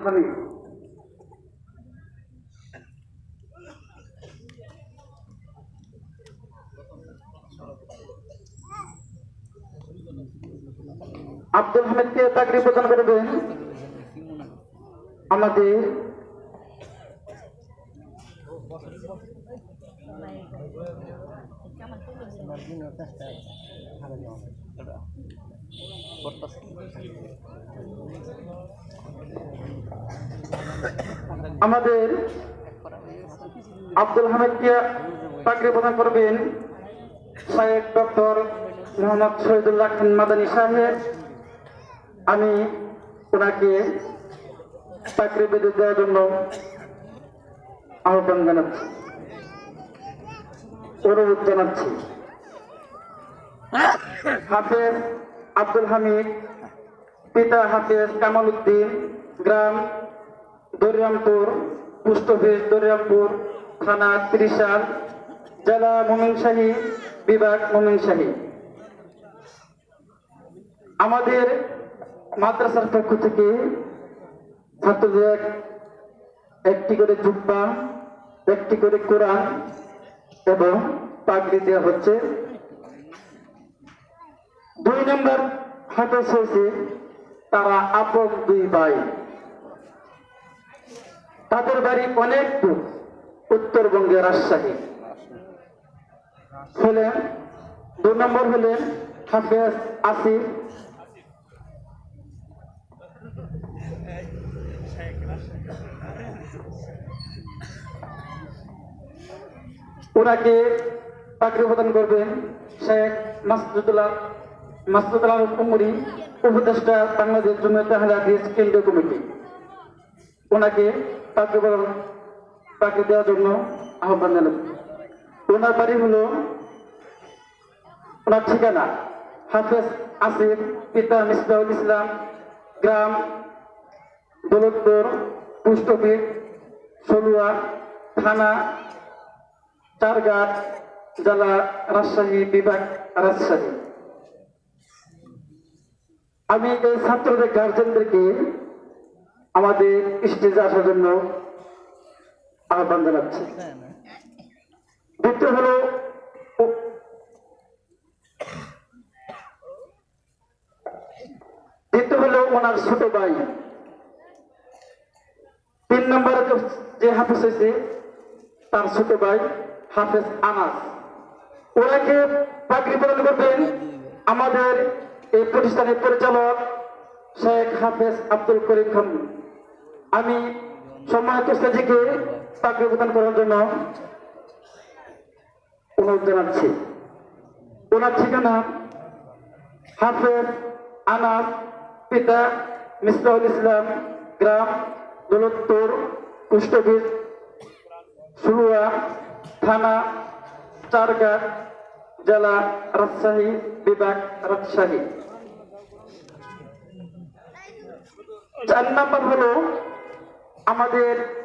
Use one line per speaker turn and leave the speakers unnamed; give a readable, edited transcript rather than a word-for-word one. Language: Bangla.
হামিদ। আব্দুল হামিদকে পাগড়ি প্রদান করবেন আমাদের আব্দুল হামিদকে পাগড়ি প্রদান করবেন শায়েখ ডক্টর মোহাম্মদ শহীদুল্লাহ খান মাদানী সাহেব। আমি ওনাকে পাগড়ি বেঁধে দেওয়ার জন্য আহ্বান জানাচ্ছি, অনুরোধ জানাচ্ছি। হাফেজ আব্দুল হামিদ, পিতা হাফেজ কামাল উদ্দিন, গ্রাম দরিয়ামপুর, পোস্ট অফিস দরিয়ামপুর, থানা ত্রিশাল, জেলা ময়মনসিংহ, বিভাগ ময়মনসিংহ। আমাদের মাদ্রাসার পক্ষ থেকে ছাত্রদের একটি করে জুব্বা, একটি করে কোরআন এবং পাগড়ি দেওয়া হচ্ছে। 2 নম্বর হাফেজ হয়েছে তারা আপন 2 ভাই, তাদের বাড়ি অনেক দূর, উত্তরবঙ্গের রাজশাহী। হলেন 2 নম্বর হলেন হাফেজ আসিফ, ওনাকে পাগড়ি প্রদান করবেন শেখ মাসুদুল্লাহ উমরি, উপদেষ্টা বাংলাদেশ জমিয়ত আহলে হাদিস কেন্দ্রীয় কমিটি। ওনাকে পাগড়ি দেওয়ার জন্য আহ্বান জানাব। ওনার বাড়ি হলো, ওনার ঠিকানা হাফেজ আসিফ, পিতা মিসবাহুল ইসলাম, গ্রাম দৌলতপুর, পোস্ট অফিস সলুয়া, থানা চারঘাট, জেলা রাজশাহী, বিভাগ রাজশাহী। আমি এই ছাত্রদের গার্জেনদেরকে আমাদের স্টেজে আসার জন্য আহ্বান জানাচ্ছি। দ্বিতীয় হলো ওনার ছোট ভাই। 3 নম্বরে যে হাফেজ হয়েছে তার ছোট ভাই হাফেজ আনাস। ওনাকে পাগড়ি প্রদান করবেন আমাদের এই প্রতিষ্ঠানের পরিচালক শেখ হাফেজ আব্দুল করিম খান। আমি সম্মানিত স্টেজকে পাগড়ি প্রদান করার জন্য অনুরোধ জানাচ্ছি। ওনার ঠিকানা হাফেজ আনাস, পিতা মিসবাহুল ইসলাম, গ্রাম দৌলতপুর, পোস্ট অফিস সলুয়া, থানা চারঘাট, জেলা রাজশাহী, বিভাগ রাজশাহী। 4 নম্বর হলো আমাদের